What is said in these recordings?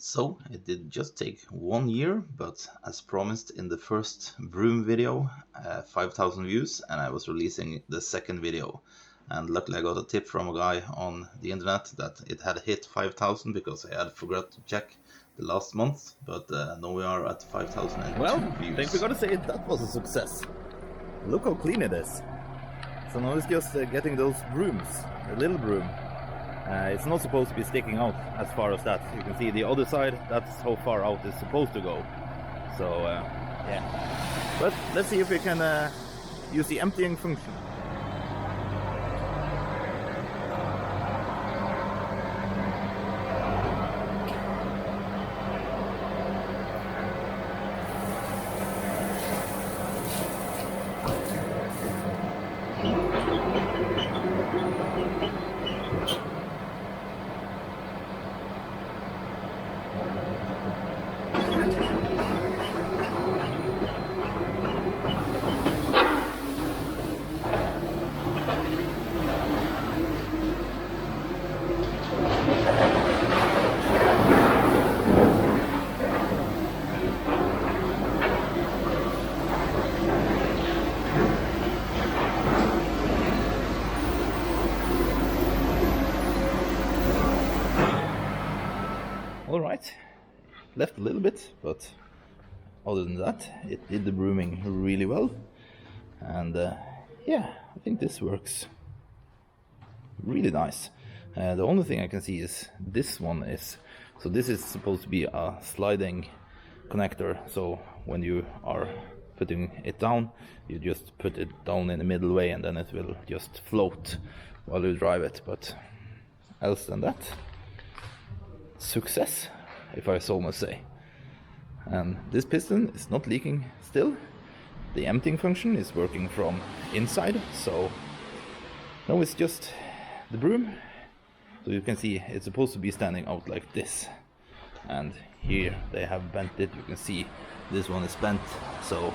So it did just take 1 year, but as promised in the first Broom video, 5,000 views, and I was releasing the second video. And luckily I got a tip from a guy on the internet that it had hit 5,000 because I had forgot to check the last month, but now we are at 5,002 well, views. I think we gotta say that was a success. Look how clean it is. So now it's just getting those brooms, the little broom. It's not supposed to be sticking out as far as that. You can see the other side, that's how far out it's supposed to go. So yeah, but let's see if we can use the emptying function. Alright, left a little bit, but other than that, it did the brooming really well. And yeah, I think this works really nice. The only thing I can see is this one is, so this is supposed to be a sliding connector, so when you are putting it down, you just put it down in the middle way and then it will just float while you drive it. But else than that, success, if I so must say. And this piston is not leaking still. The emptying function is working from inside, so now it's just the broom. So you can see it's supposed to be standing out like this, and here they have bent it. You can see this one is bent, so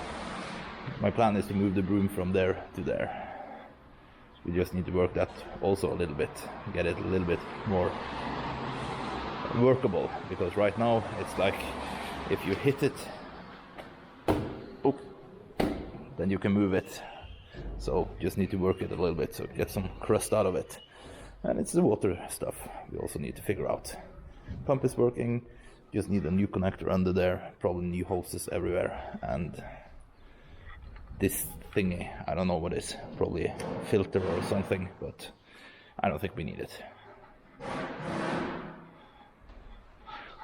my plan is to move the broom from there to there. We just need to work that also a little bit, get it a little bit more workable, because right now it's like if you hit it, oh, then you can move it. So just need to work it a little bit so get some crust out of it. And it's the water stuff we also need to figure out. Pump is working, just need a new connector under there, probably new hoses everywhere. And this thingy, I don't know what it is, probably a filter or something, but I don't think we need it.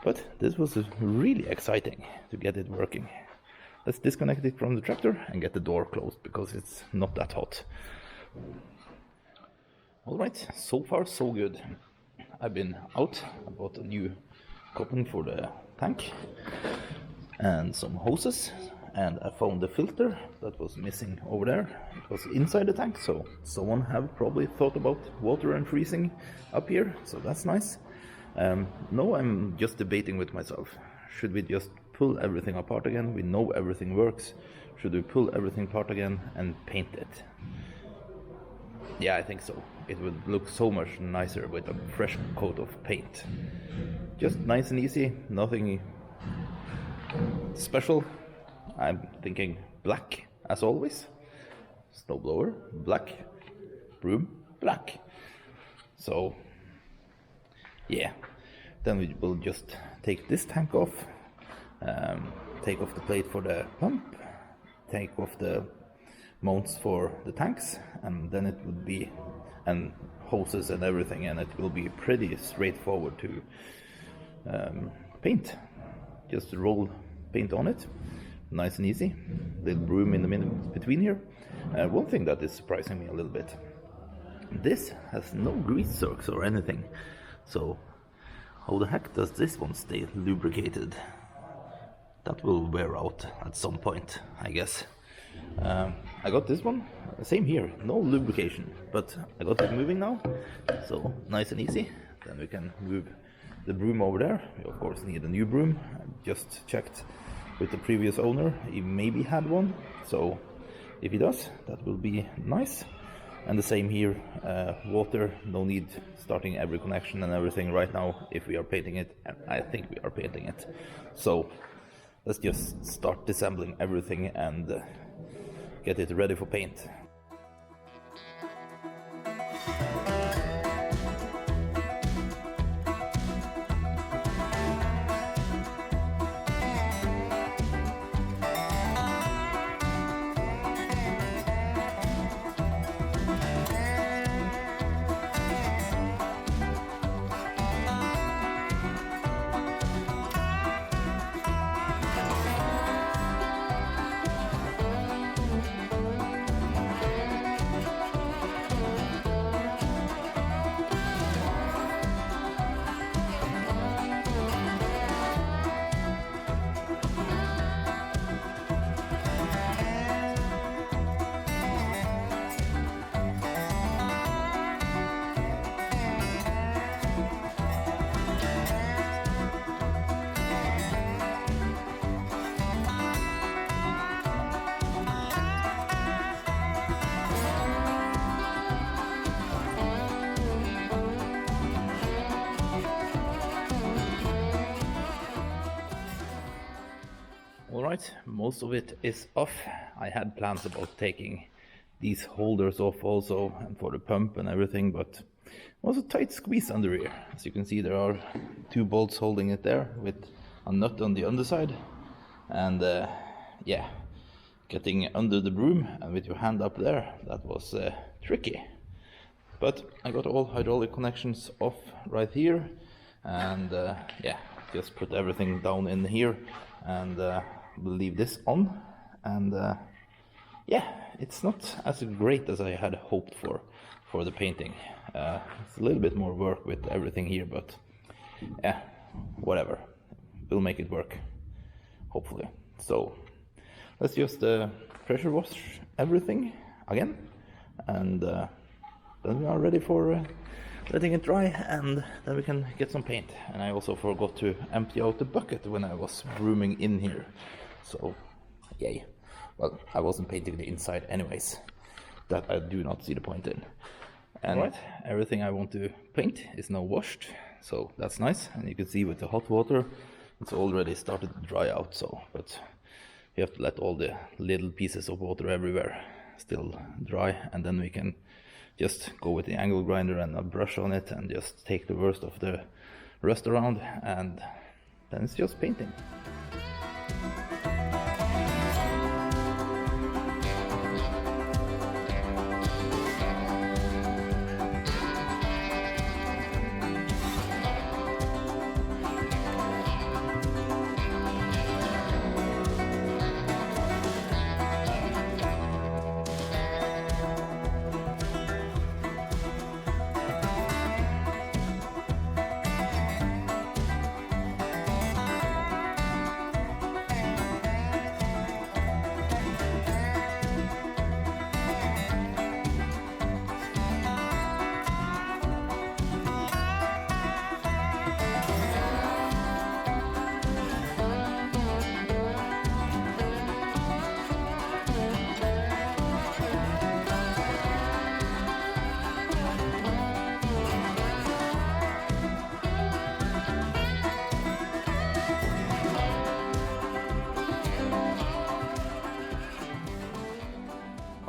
But this was really exciting to get it working. Let's disconnect it from the tractor and get the door closed because it's not that hot. Alright, so far so good. I've been out, I bought a new coupling for the tank and some hoses, and I found the filter that was missing over there. It was inside the tank, so someone have probably thought about water and freezing up here, so that's nice. Now I'm just debating with myself, should we just pull everything apart again? We know everything works. Should we pull everything apart again and paint it? Yeah, I think so. It would look so much nicer with a fresh coat of paint. Just nice and easy, nothing special. I'm thinking black as always. Snowblower, black. Broom, black. So yeah, then we will just take this tank off, take off the plate for the pump, take off the mounts for the tanks, and then it would be, and hoses and everything, and it will be pretty straightforward to paint. Just roll paint on it, nice and easy. Little broom in the between here. One thing that is surprising me a little bit, this has no grease zerks or anything. So how the heck does this one stay lubricated? That will wear out at some point, I guess. I got this one, same here, no lubrication, but I got it moving now, so nice and easy. Then we can move the broom over there. We of course need a new broom. I just checked with the previous owner, he maybe had one, so if he does, that will be nice. And the same here, water, no need starting every connection and everything right now if we are painting it, and I think we are painting it. So let's just start disassembling everything and get it ready for paint. Alright, most of it is off. I had plans about taking these holders off also, and for the pump and everything, but it was a tight squeeze under here. As you can see, there are 2 bolts holding it there with a nut on the underside. And yeah, getting under the broom and with your hand up there, that was tricky. But I got all hydraulic connections off right here, and yeah, just put everything down in here, and we'll leave this on. And yeah, it's not as great as I had hoped for the painting. It's a little bit more work with everything here, but yeah, whatever, we'll make it work, hopefully. So let's just pressure wash everything again, and then we are ready for letting it dry, and then we can get some paint. And I also forgot to empty out the bucket when I was brooming in here, so yay. Well, I wasn't painting the inside anyways, that I do not see the point in. And right, everything I want to paint is now washed, so that's nice. And you can see with the hot water, it's already started to dry out, so, but you have to let all the little pieces of water everywhere still dry, and then we can just go with the angle grinder and a brush on it and just take the worst of the rust around, and then it's just painting.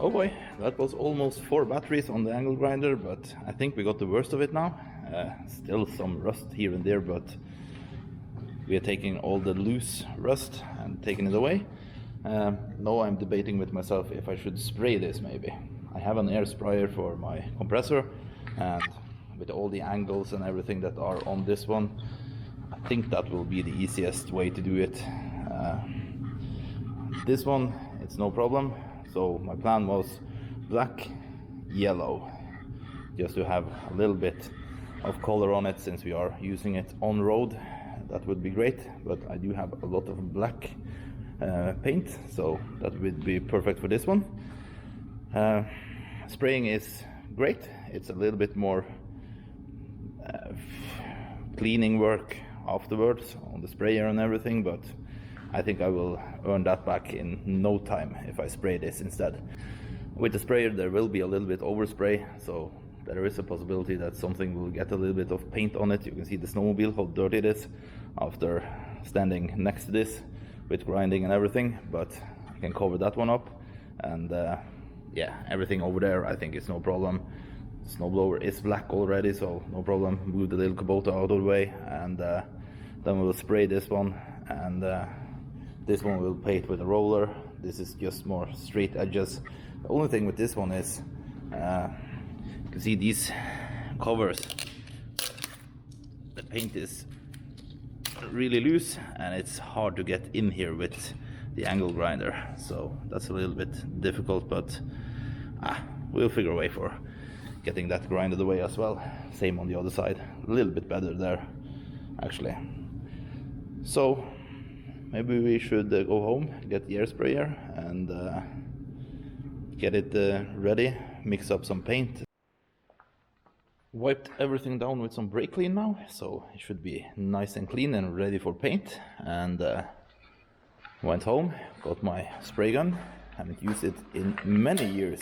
Oh boy, that was almost 4 batteries on the angle grinder, but I think we got the worst of it now. Still some rust here and there, but we are taking all the loose rust and taking it away. Now I'm debating with myself if I should spray this maybe. I have an air sprayer for my compressor, and with all the angles and everything that are on this one, I think that will be the easiest way to do it. This one, it's no problem. So my plan was black, yellow, just to have a little bit of color on it since we are using it on road. That would be great, but I do have a lot of black paint, so that would be perfect for this one. Spraying is great. It's a little bit more cleaning work afterwards on the sprayer and everything, but I think I will earn that back in no time if I spray this instead. With the sprayer there will be a little bit overspray, so there is a possibility that something will get a little bit of paint on it. You can see the snowmobile, how dirty it is after standing next to this with grinding and everything, but I can cover that one up. And yeah, everything over there I think is no problem. The snowblower is black already, so no problem. Move the little Kubota out of the way, and then we'll spray this one, and this one we'll paint with a roller. This is just more straight edges. The only thing with this one is you can see these covers, the paint is really loose and it's hard to get in here with the angle grinder, so that's a little bit difficult, but we'll figure a way for getting that grinded away as well. Same on the other side, a little bit better there actually. So maybe we should go home, get the air sprayer, and get it ready, mix up some paint. Wiped everything down with some brake clean now, so it should be nice and clean and ready for paint. And went home, got my spray gun. Haven't used it in many years,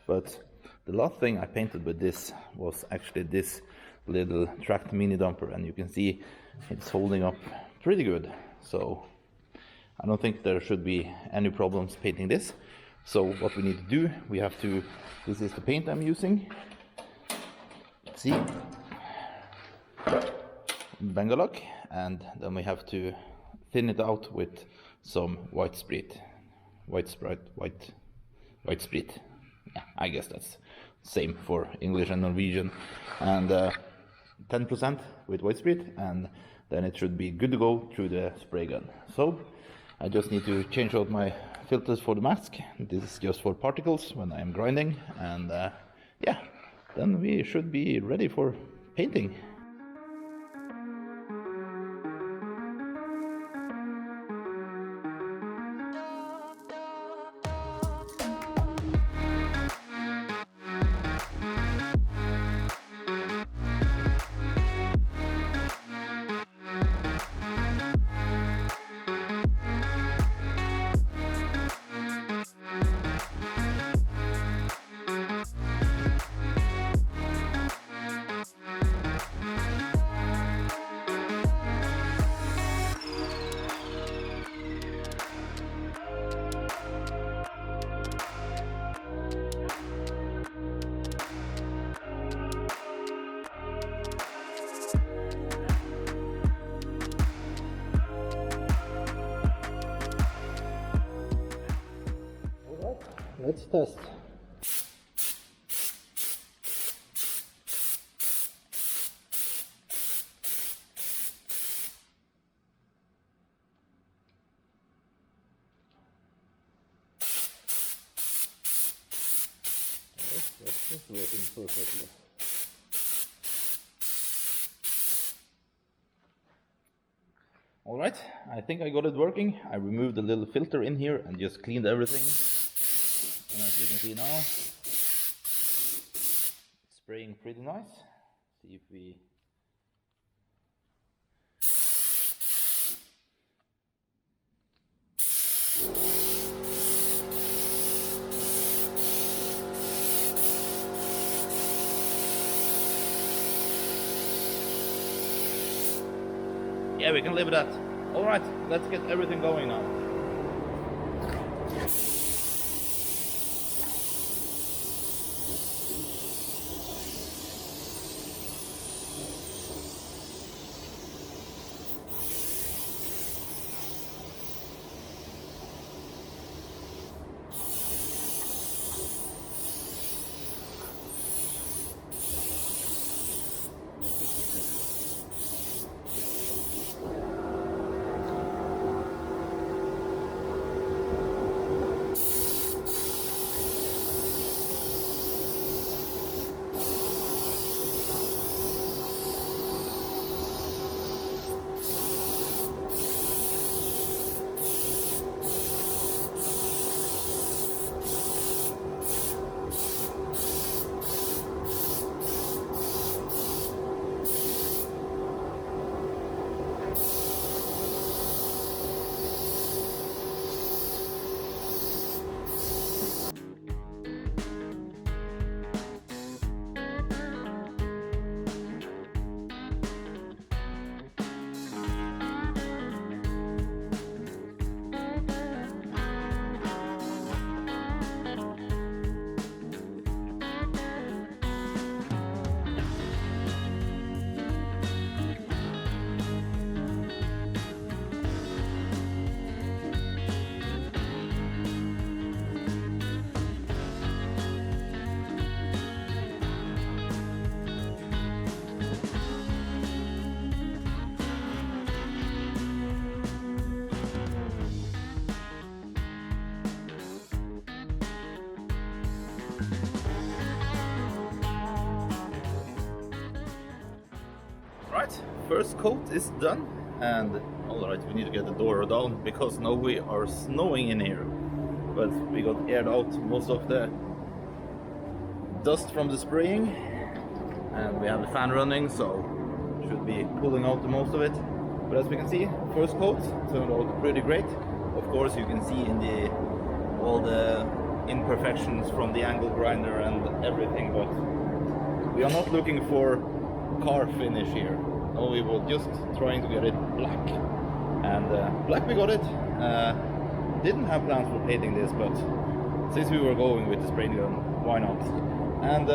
but the last thing I painted with this was actually this little tracked mini dumper, and you can see it's holding up pretty good. So I don't think there should be any problems painting this. So what we need to do, we have to, this is the paint I'm using. See, Bengalok, and then we have to thin it out with some white sprit. Yeah, I guess that's same for English and Norwegian. And 10% with white sprit, and then it should be good to go through the spray gun. So I just need to change out my filters for the mask. This is just for particles when I am grinding, and yeah, then we should be ready for painting. Let's test. That's just working perfectly. Alright, I think I got it working. I removed the little filter in here and just cleaned everything. And as you can see now, it's spraying pretty nice. See if we... Yeah, we can live with that. Alright, let's get everything going now. first coat is done, and alright, we need to get the door down because now we are snowing in here. But we got aired out most of the dust from the spraying, and we have the fan running, so should be pulling out the most of it. But as we can see, first coat turned out pretty great. Of course, you can see in the all the imperfections from the angle grinder and everything, but we are not looking for car finish here. No, we were just trying to get it black, and black we got it. Didn't have plans for painting this, but since we were going with the spray gun, why not? And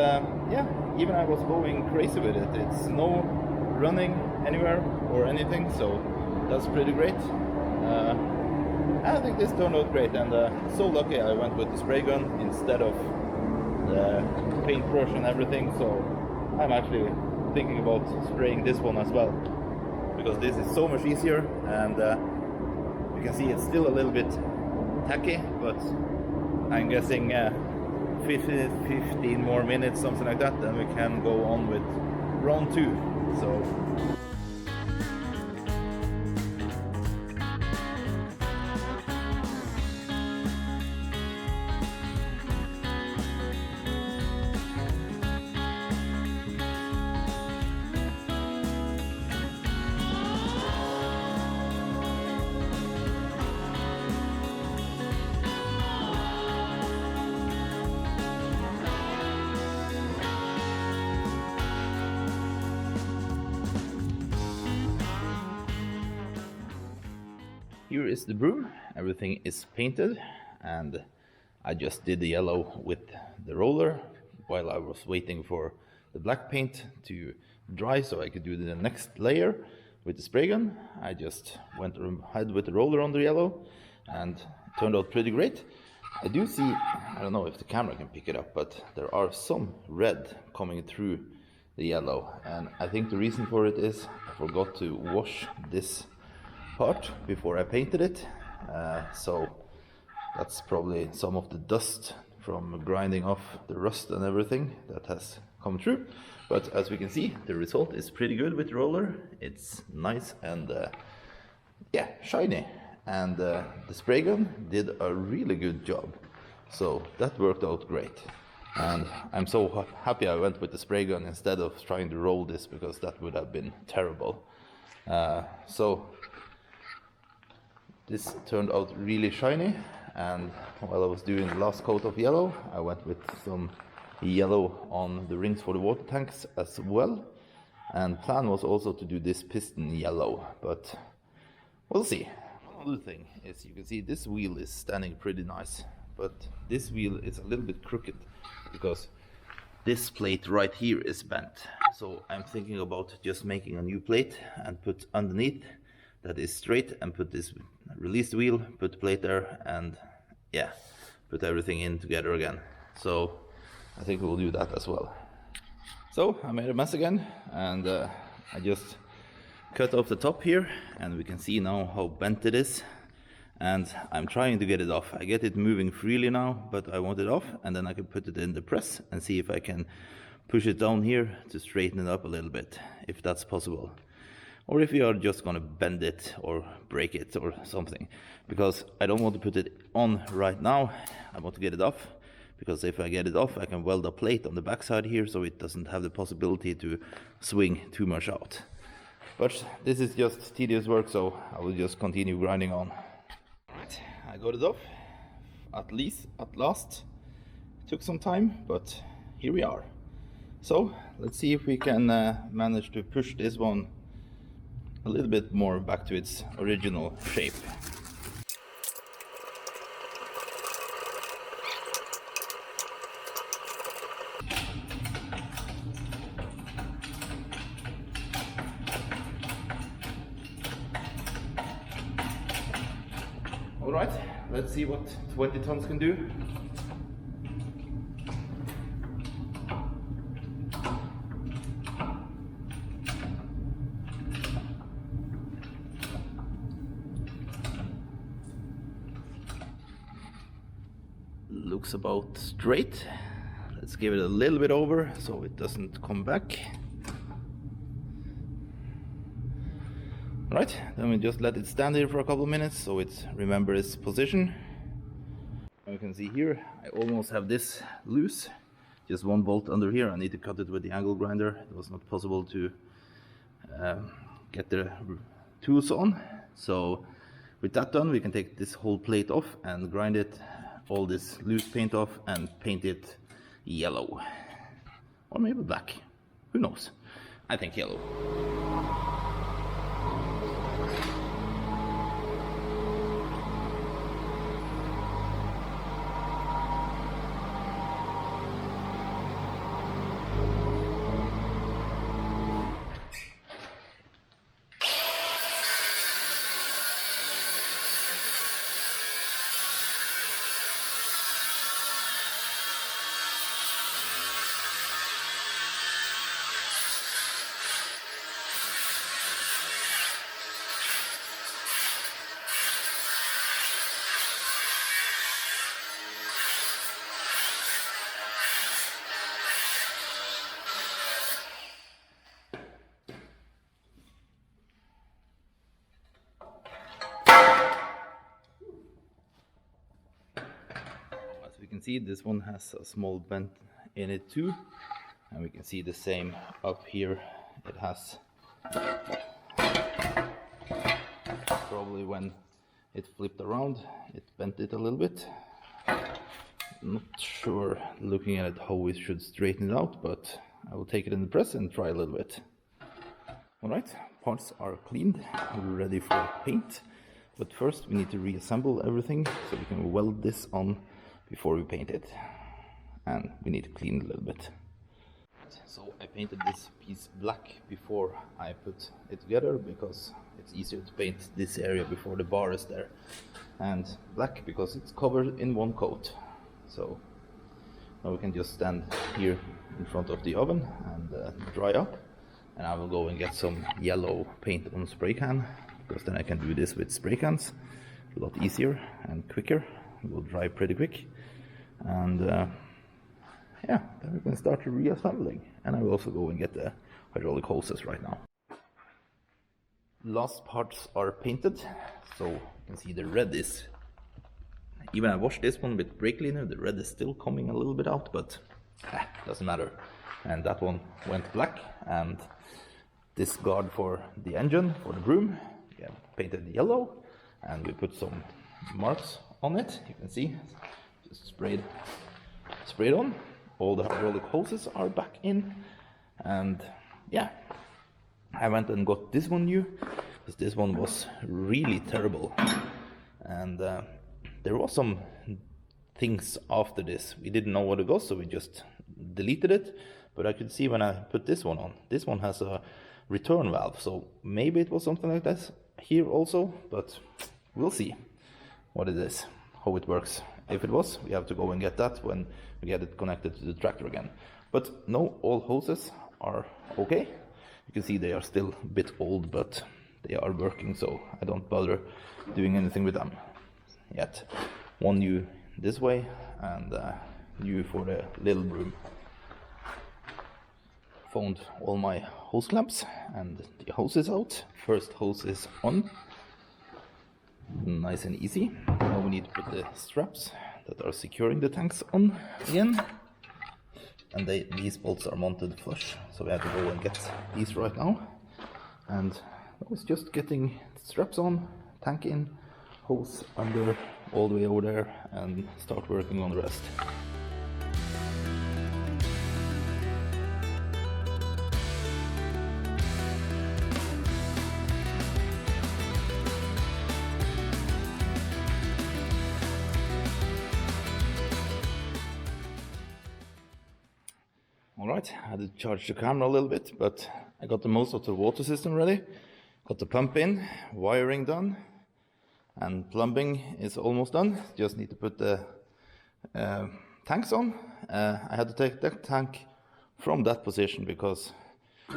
yeah, even I was going crazy with it. It's no running anywhere or anything, so that's pretty great. I think this turned out great, and so lucky I went with the spray gun instead of the paintbrush and everything, so I'm actually thinking about spraying this one as well, because this is so much easier, and you can see it's still a little bit tacky, but I'm guessing 15 more minutes, something like that, then we can go on with round 2. So here is the broom. Everything is painted, and I just did the yellow with the roller while I was waiting for the black paint to dry so I could do the next layer with the spray gun. I just went ahead with the roller on the yellow, and it turned out pretty great. I do see, I don't know if the camera can pick it up, but there are some red coming through the yellow, and I think the reason for it is I forgot to wash this part before I painted it, so that's probably some of the dust from grinding off the rust and everything that has come through. But as we can see, the result is pretty good with the roller. It's nice and yeah, shiny, and the spray gun did a really good job, so that worked out great. And I'm so happy I went with the spray gun instead of trying to roll this, because that would have been terrible. So this turned out really shiny, and while I was doing the last coat of yellow, I went with some yellow on the rings for the water tanks as well. And plan was also to do this piston yellow, but we'll see. One other thing is, you can see this wheel is standing pretty nice, but this wheel is a little bit crooked because this plate right here is bent. So I'm thinking about just making a new plate and put underneath that is straight, and put this released wheel, put the plate there, and yeah, put everything in together again. So I think we'll do that as well. So I made a mess again, and I just cut off the top here, and we can see now how bent it is, and I'm trying to get it off. I get it moving freely now, but I want it off, and then I can put it in the press and see if I can push it down here to straighten it up a little bit, if that's possible. Or if you are just going to bend it or break it or something, because I don't want to put it on right now. I want to get it off, because if I get it off, I can weld a plate on the backside here so it doesn't have the possibility to swing too much out. But this is just tedious work, so I will just continue grinding on. Alright, I got it off, at last. It took some time, but here we are. So let's see if we can manage to push this one a little bit more back to its original shape. Alright, let's see what 20 tons can do. Looks about straight. Let's give it a little bit over so it doesn't come back. Right, then we just let it stand here for a couple of minutes so it remembers its position. And you can see here, I almost have this loose. Just one bolt under here. I need to cut it with the angle grinder. It was not possible to get the tools on. So with that done, we can take this whole plate off and grind it, all this loose paint off, and paint it yellow. Or maybe black. Who knows? I think yellow. You can see this one has a small bend in it too, and we can see the same up here. It has, probably when it flipped around it bent it a little bit. Not sure, looking at it, how we should straighten it out, but I will take it in the press and try a little bit. Alright, parts are cleaned, we're ready for paint, but first we need to reassemble everything so we can weld this on before we paint it, and we need to clean it a little bit. So I painted this piece black before I put it together because it's easier to paint this area before the bar is there, and black because it's covered in one coat. So now we can just stand here in front of the oven and dry up, and I will go and get some yellow paint on spray can, because then I can do this with spray cans a lot easier and quicker. It will dry pretty quick, and yeah, then we can start reassembling. And I will also go and get the hydraulic hoses right now. Last parts are painted, so you can see the red is, even I washed this one with brake cleaner, the red is still coming a little bit out, but doesn't matter. And that one went black, and this guard for the engine, for the Broom, yeah, painted yellow, and we put some marks on it. You can see, just sprayed on. All the hydraulic hoses are back in, and yeah, I went and got this one new, because this one was really terrible, and there was some things after this. We didn't know what it was, so we just deleted it, but I could see when I put this one on, this one has a return valve, so maybe it was something like this here also, but we'll see what it is, how it works. If it was, we have to go and get that when we get it connected to the tractor again. But no, all hoses are okay. You can see they are still a bit old, but they are working, so I don't bother doing anything with them yet. One new this way, and new for the little Broom. Found all my hose clamps, and the hose is out. First hose is on. Nice and easy. Now we need to put the straps that are securing the tanks on again, and these bolts are mounted flush, so we have to go and get these right now. And it's just getting straps on, tank in, hose under, all the way over there, and start working on the rest. Alright, I had to charge the camera a little bit, but I got the most of the water system ready. Got the pump in, wiring done, and plumbing is almost done. Just need to put the tanks on. I had to take that tank from that position because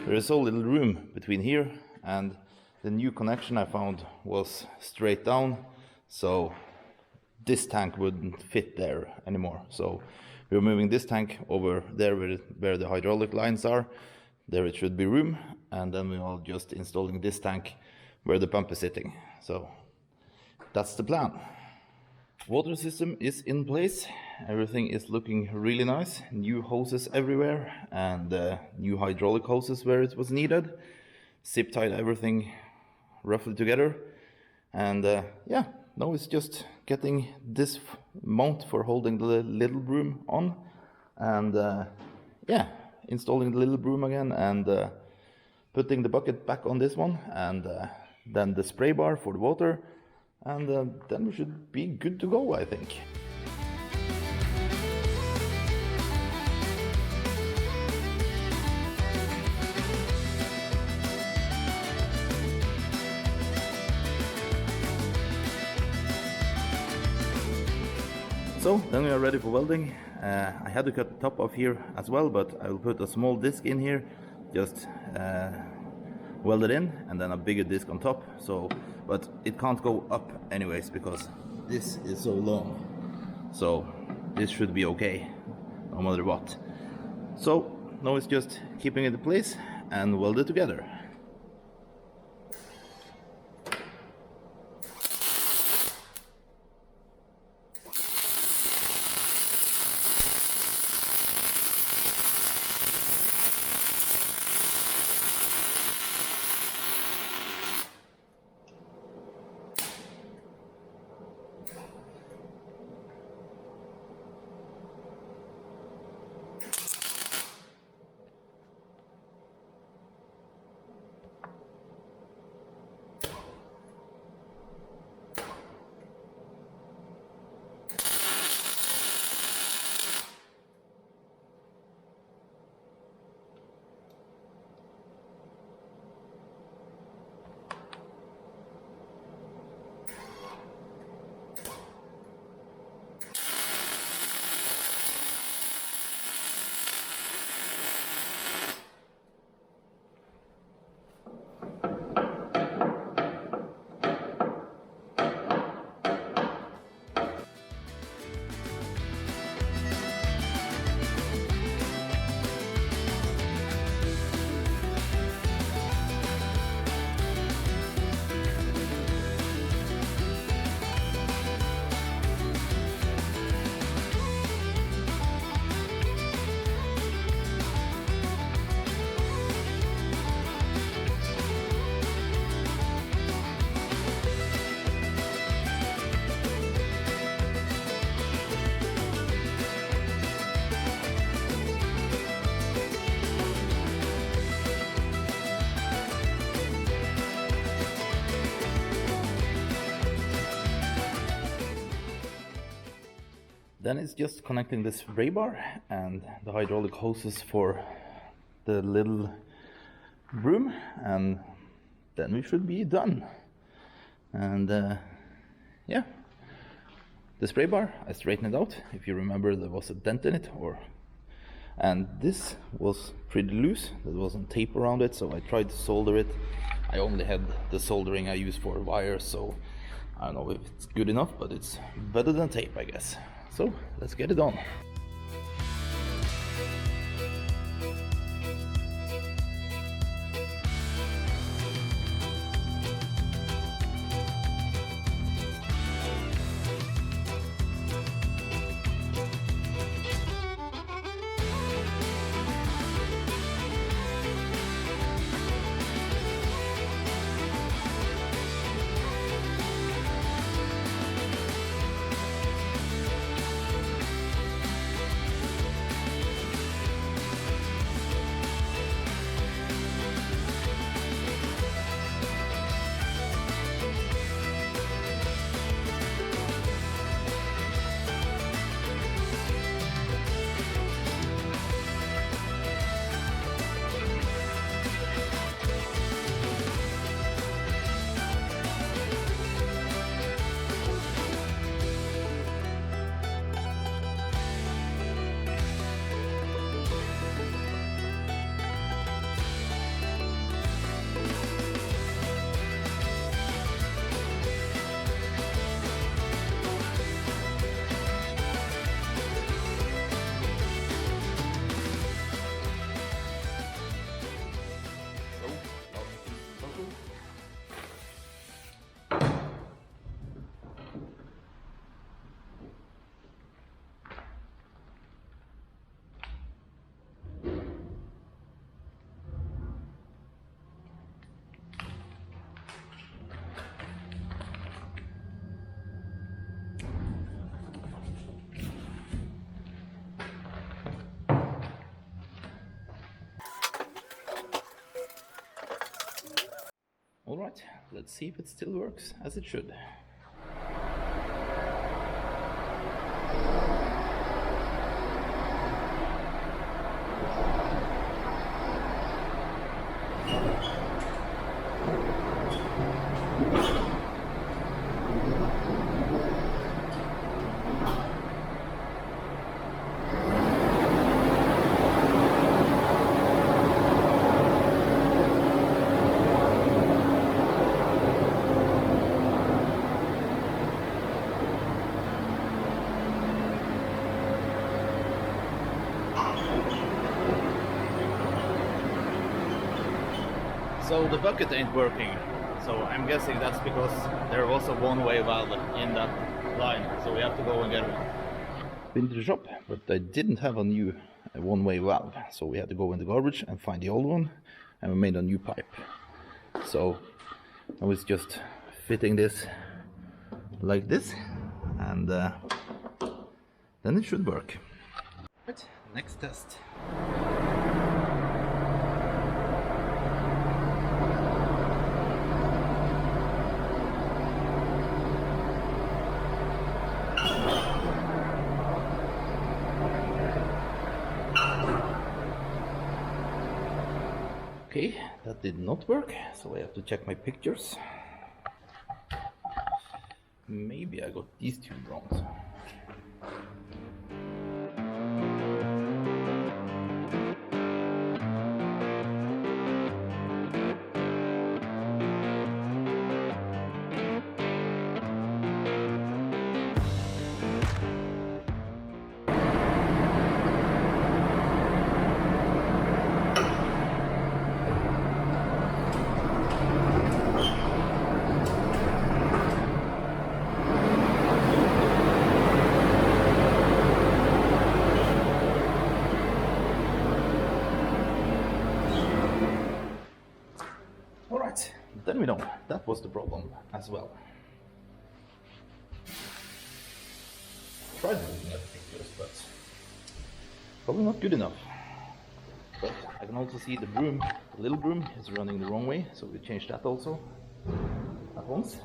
there is so little room between here, and the new connection I found was straight down, so this tank wouldn't fit there anymore. So we're moving this tank over there where the hydraulic lines are. There it should be room, and then we are just installing this tank where the pump is sitting. So that's the plan. Water system is in place. Everything is looking really nice. New hoses everywhere and new hydraulic hoses where it was needed. Zip tied everything roughly together. And yeah, now it's just getting this mount for holding the little broom on. And yeah, installing the little broom again and putting the bucket back on this one. And then the spray bar for the water. And then we should be good to go, I think. So then we are ready for welding. I had to cut the top off here as well, but I will put a small disc in here, just weld it in, and then a bigger disc on top. So, but it can't go up anyways because this is so long. So this should be okay, no matter what. So now it's just keeping it in place and weld it together. Then it's just connecting the spray bar and the hydraulic hoses for the little broom, and then we should be done. And yeah, the spray bar, I straightened it out. If you remember, there was a dent in it, and this was pretty loose. There wasn't tape around it, so I tried to solder it. I only had the soldering I use for wires, so I don't know if it's good enough, but it's better than tape, I guess. So let's get it on. Alright, let's see if it still works as it should. So the bucket ain't working, so I'm guessing that's because there was a one-way valve in that line, so we have to go and get one. Been to the shop, but I didn't have a new one-way valve, so we had to go in the garbage and find the old one, and we made a new pipe. So I was just fitting this like this, and then it should work. Right, next test. Okay, that did not work, so I have to check my pictures. Maybe I got these two wrong. Alright, then we know that was the problem as well. Tried looking at the pictures, but probably not good enough. But I can also see the broom, the little broom, is running the wrong way, so we changed that also at once.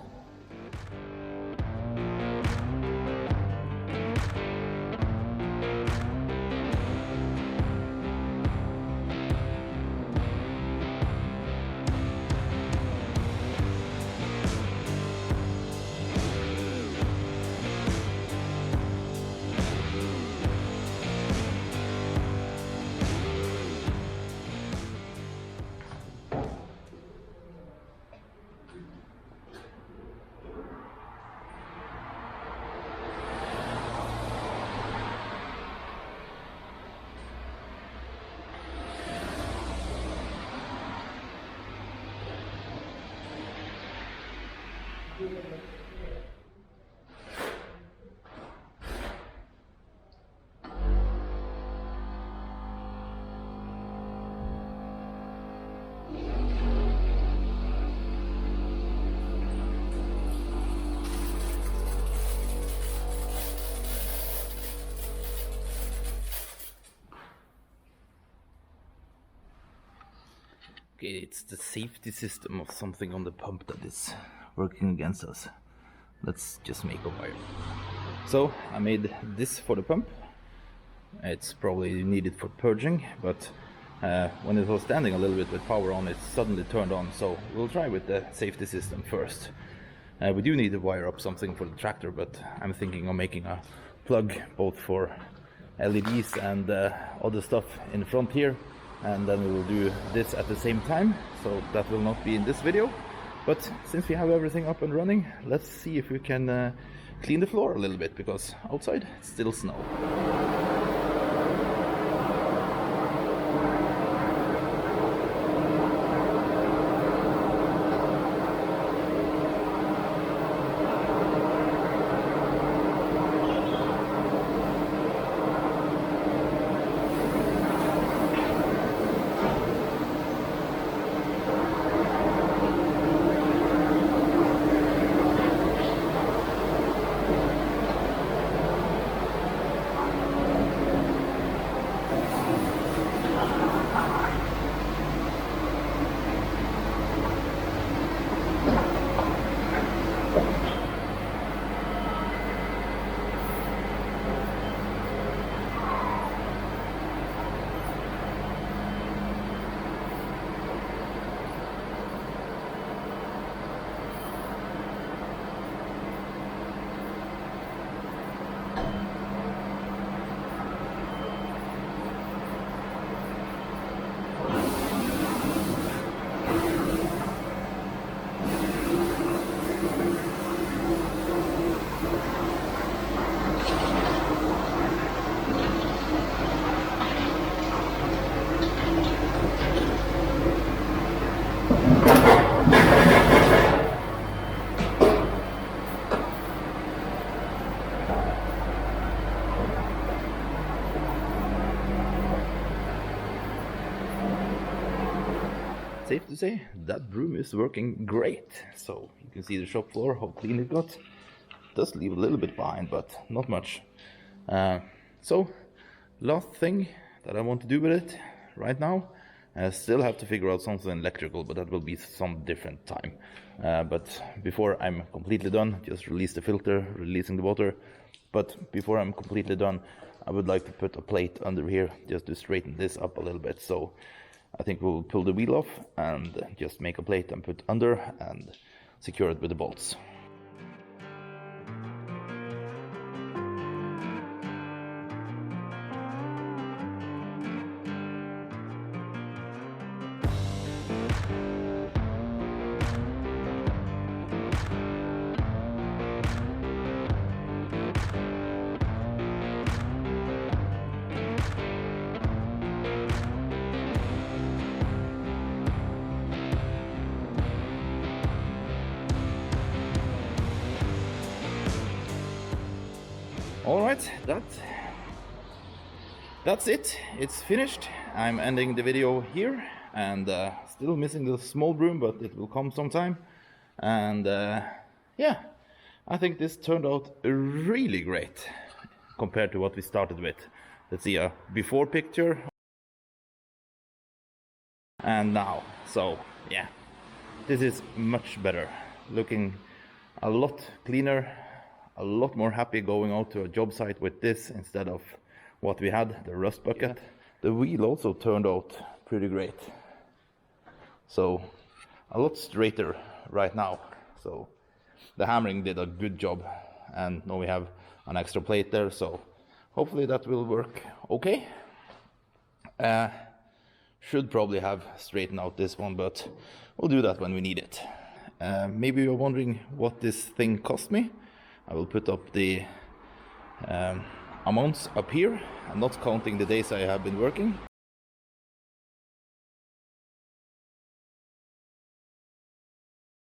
Okay, it's the safety system of something on the pump that is working against us. Let's just make a wire. So I made this for the pump. It's probably needed for purging, but when it was standing a little bit with power on, it suddenly turned on. So we'll try with the safety system first. We do need to wire up something for the tractor, but I'm thinking of making a plug both for LEDs and other stuff in front here, and then we will do this at the same time, so that will not be in this video. But since we have everything up and running, let's see if we can clean the floor a little bit, because outside it's still snow. safe to say that broom is working great. So you can see the shop floor, how clean it got. It does leave a little bit behind, but not much. So last thing that I want to do with it right now, I still have to figure out something electrical, but that will be some different time. But before I'm completely done, just release the filter, releasing the water. But before I'm completely done, I would like to put a plate under here just to straighten this up a little bit. So I think we'll pull the wheel off and just make a plate and put under and secure it with the bolts. All right, that's it. It's finished. I'm ending the video here, and still missing the small broom, but it will come sometime. And yeah, I think this turned out really great compared to what we started with. Let's see a before picture and now. So yeah, this is much better, looking a lot cleaner, a lot more happy going out to a job site with this instead of what we had, the rust bucket. Yeah. The wheel also turned out pretty great. So a lot straighter right now. So the hammering did a good job, and now we have an extra plate there, so hopefully that will work okay. Should probably have straightened out this one, but we'll do that when we need it. Maybe you're wondering what this thing cost me. I will put up the amounts up here. I'm not counting the days I have been working.